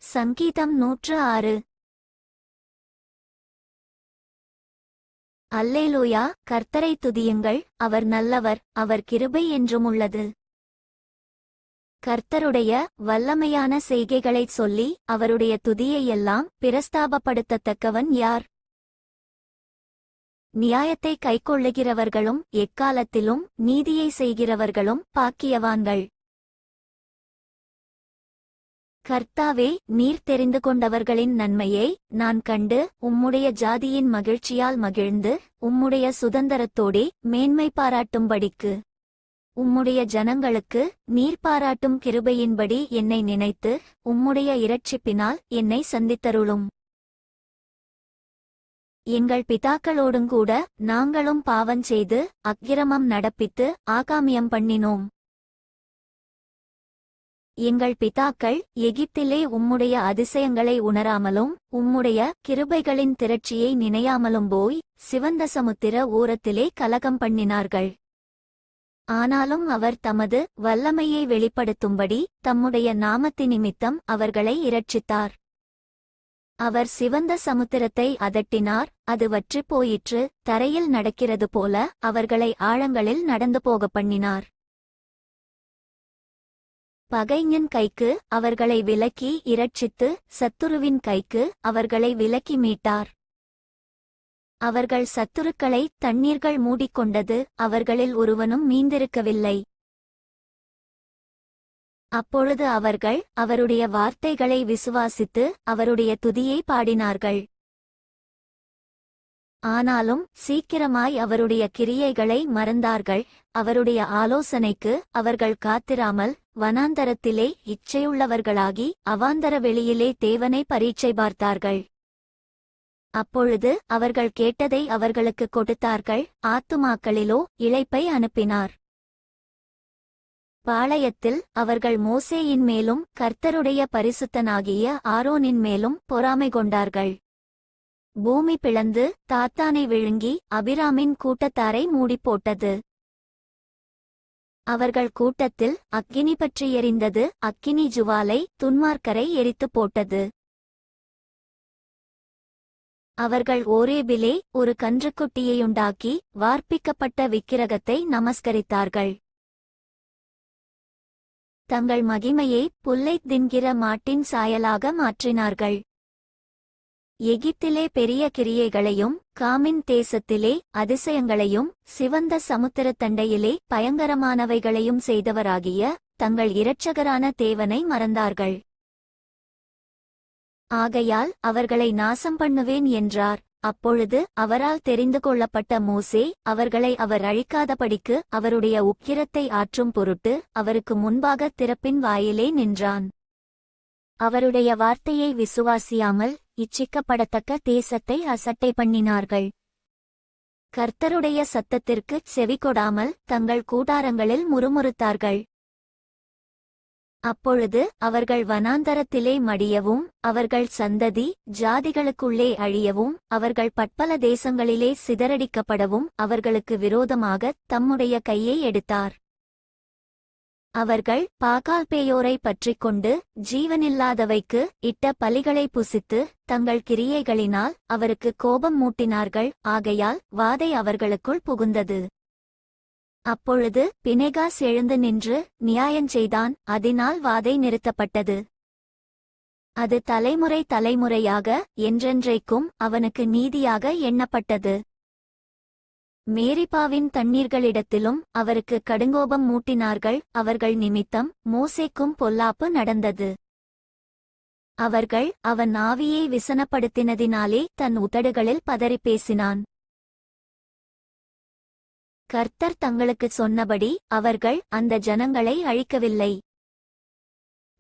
சங்கீதம் 106. அல்லேலூயா. கர்த்தரை துதியுங்கள், அவர் நல்லவர், அவர் கிருபை என்றும் உள்ளது. கர்த்தருடைய வல்லமையான செய்கைகளைச் சொல்லி அவருடைய துதியையெல்லாம் பிரஸ்தாபப்படுத்தத்தக்கவன் யார்? நியாயத்தை கைக்கொள்ளுகிறவர்களும் எக்காலத்திலும் நீதியை செய்கிறவர்களும் பாக்கியவான்கள். கர்த்தாவே, நீர் தெரிந்து கொண்டவர்களின் நன்மையை நான் கண்டு உம்முடைய ஜாதியின் மகிழ்ச்சியால் மகிழ்ந்து உம்முடைய சுதந்தரத்தோடே மேன்மை பாராட்டும்படிக்கு உம்முடைய ஜனங்களுக்கு நீர் பாராட்டும் கிருபையின்படி என்னை நினைத்து உம்முடைய இரட்சிப்பினால் என்னை சந்தித்தருளும். எங்கள் பிதாக்களோடுங்கூட நாங்களும் பாவஞ்செய்து அக்கிரமம் நடப்பித்து ஆகாமியம் பண்ணினோம். எங்கள் பிதாக்கள் எகிப்திலே உம்முடைய அதிசயங்களை உணராமலும் உம்முடைய கிருபைகளின் திரட்சியை நினையாமலும் போய் சிவந்த சமுத்திர ஓரத்திலே கலகம் பண்ணினார்கள். ஆனாலும் அவர் தமது வல்லமையை வெளிப்படுத்தும்படி தம்முடைய நாமத்தினிமித்தம் அவர்களை இரட்சித்தார். அவர் சிவந்த சமுத்திரத்தை அதட்டினார், அது வற்றிப் போயிற்று. தரையில் நடக்கிறது போல அவர்களை ஆழங்களில் நடந்து போக பண்ணினார். பகைஞன் கைக்கு அவர்களை விலக்கி இரட்சித்து சத்துருவின் கைக்கு அவர்களை விலக்கி மீட்டார். அவர்கள் சத்துருக்களை தண்ணீர்கள் மூடிக்கொண்டது, அவர்களில் ஒருவனும் மீந்திருக்கவில்லை. அப்பொழுது அவர்கள் அவருடைய வார்த்தைகளை விசுவாசித்து அவருடைய துதியை பாடினார்கள். ஆனாலும் சீக்கிரமாய் அவருடைய கிரியைகளை மறந்தார்கள். அவருடைய ஆலோசனைக்கு அவர்கள் காத்திராமல் வனாந்தரத்திலே இச்சையுள்ளவர்களாகி அவாந்தர வெளியிலே தேவனை பரீட்சை பார்த்தார்கள். அப்பொழுது அவர்கள் கேட்டதை அவர்களுக்கு கொடுத்தார்கள். ஆத்துமாக்களிலோ இளைப்பை அனுப்பினார். பாளையத்தில் அவர்கள் மோசேயின் மேலும் கர்த்தருடைய பரிசுத்தனாகிய ஆரோனின் மேலும் பொறாமை கொண்டார்கள். பூமி பிளந்து தாத்தானை விழுங்கி அபிராமின் கூட்டத்தாரை மூடிப்போட்டது. அவர்கள் கூட்டத்தில் அக்கினி பற்றி எரிந்தது. அக்கினி ஜுவாலை துன்மார்க்கரை எரித்துப் போட்டது. அவர்கள் ஓரேபிலே ஒரு கன்றுக்குட்டியையுண்டாக்கி வார்ப்பிக்கப்பட்ட விக்கிரகத்தை நமஸ்கரித்தார்கள். தங்கள் மகிமையை புல்லைத் தின்கிற மாட்டின் சாயலாக மாற்றினார்கள். எகிப்திலே பெரிய கிரியைகளையும் காமின் தேசத்திலே அதிசயங்களையும் சிவந்த சமுத்திரத்தண்டையிலே பயங்கரமானவைகளையும் செய்தவராகிய தங்கள் இரட்சகரான தேவனை மறந்தார்கள். ஆகையால் அவர்களை நாசம் பண்ணுவேன் என்றார். அப்பொழுது அவரால் தெரிந்து கொள்ளப்பட்ட மோசே அவர்களை அவர் அழிக்காதபடிக்கு அவருடைய உக்கிரத்தை ஆற்றும் பொருட்டு அவருக்கு முன்பாக திறப்பின் வாயிலே நின்றான். அவருடைய வார்த்தையை விசுவாசியாமல் இச்சிக்கப்படத்தக்க தேசத்தை அசட்டை பண்ணினார்கள். கர்த்தருடைய சத்தத்திற்குச் செவிகொடாமல் தங்கள் கூடாரங்களில் முறுமுறுத்தார்கள். அப்பொழுது அவர்கள் வனாந்தரத்திலே மடியவும் அவர்கள் சந்ததி ஜாதிகளுக்குள்ளே அழியவும் அவர்கள் பற்பல தேசங்களிலே சிதறடிக்கப்படவும் அவர்களுக்கு விரோதமாகத் தம்முடைய கையை எடுத்தார். அவர்கள் பாகால்பேயோரை பற்றிக்கொண்டு ஜீவனில்லாதவைக்கு இட்ட பலிகளை புசித்து தங்கள் கிரியைகளினால் அவருக்கு கோபம் மூட்டினார்கள். ஆகையால் வாதை அவர்களுக்குள் புகுந்தது. அப்பொழுது பினெகாஸ் எழுந்து நின்று நியாயஞ்செய்தான். அதினால் வாதை நிறுத்தப்பட்டது. அது தலைமுறை தலைமுறையாக என்றென்றைக்கும் அவனுக்கு நீதியாக எண்ணப்பட்டது. மேரிபாவின் தண்ணீர்களிடத்திலும் அவருக்கு கடுங்கோபம் மூட்டினார்கள். அவர்கள் நிமித்தம் மோசேக்கும் பொல்லாப்பு நடந்தது. அவர்கள் அவன் ஆவியை விசனப்படுத்தினதினாலே தன் உதடுகளில் பதறிப் பேசினான். கர்த்தர் தங்களுக்குச் சொன்னபடி அவர்கள் அந்த ஜனங்களை அழிக்கவில்லை.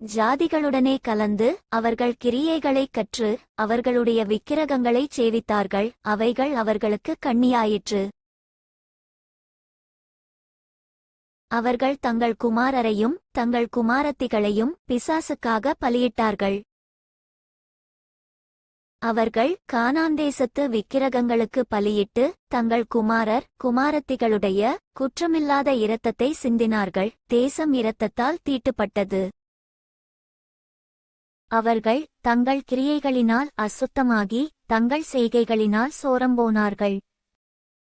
ஜாதிகளுடனே கலந்து அவர்கள் கிரியைகளைக் கற்று அவர்களுடைய விக்கிரகங்களைச் சேவித்தார்கள். அவைகள் அவர்களுக்கு கண்ணியாயிற்று. அவர்கள் தங்கள் குமாரரையும் தங்கள் குமாரத்திகளையும் பிசாசுக்காக பலியிட்டார்கள். அவர்கள் கானாந்தேசத்து விக்கிரகங்களுக்கு பலியிட்டு தங்கள் குமாரர் குமாரத்திகளுடைய குற்றமில்லாத இரத்தத்தை சிந்தினார்கள். தேசம் இரத்தத்தால் தீட்டுப்பட்டது. அவர்கள் தங்கள் கிரியைகளினால் அசுத்தமாகி தங்கள் செய்கைகளினால் சோரம்போனார்கள்.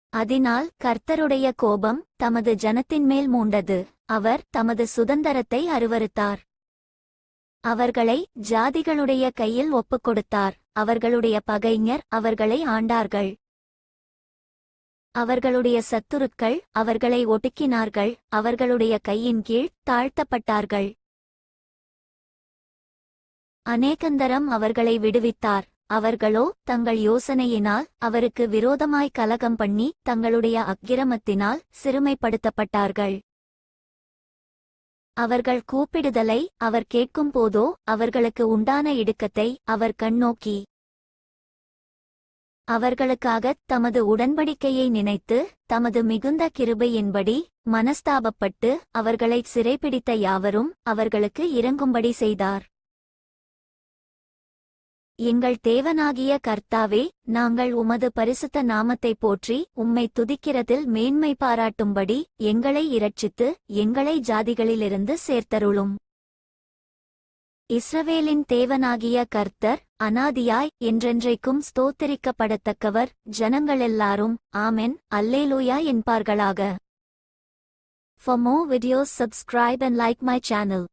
அதனால் கர்த்தருடைய கோபம் தமது ஜனத்தின்மேல் மூண்டது. அவர் தமது சுதந்தரத்தை அருவருத்தார். அவர்களை ஜாதிகளுடைய கையில் ஒப்புக்கொடுத்தார். அவர்களுடைய பகைஞர் அவர்களை ஆண்டார்கள். அவர்களுடைய சத்துருக்கள் அவர்களை ஒடுக்கினார்கள். அவர்களுடைய கையின் கீழ் தாழ்த்தப்பட்டார்கள். அநேகந்தரம் அவர்களை விடுவித்தார். அவர்களோ தங்கள் யோசனையினால் அவருக்கு விரோதமாய் கலகம் பண்ணி தங்களுடைய அக்கிரமத்தினால் சிறுமைப்படுத்தப்பட்டார்கள். அவர்கள் கூப்பிடுதலை அவர் கேட்கும்போதோ அவர்களுக்கு உண்டான இடுக்கத்தை அவர் கண்ணோக்கி அவர்களுக்காகத் தமது உடன்படிக்கையை நினைத்து தமது மிகுந்த கிருபையின்படி மனஸ்தாபப்பட்டு அவர்களைச் சிறைப்பிடித்த யாவரும் அவர்களுக்கு இரங்கும்படி செய்தார். எங்கள் தேவனாகிய கர்த்தாவே, நாங்கள் உமது பரிசுத்த நாமத்தைப் போற்றி உம்மை துதிக்கிறதில் மேன்மை பாராட்டும்படி எங்களை இரட்சித்து எங்களை ஜாதிகளிலிருந்து சேர்த்தருளும். இஸ்ரவேலின் தேவனாகிய கர்த்தர் அநாதியாய் என்றென்றைக்கும் ஸ்தோத்திரிக்கப்படத்தக்கவர். ஜனங்களெல்லாரும் ஆமென் அல்லேலூயா என்பார்களாக. For more videos subscribe and like my channel.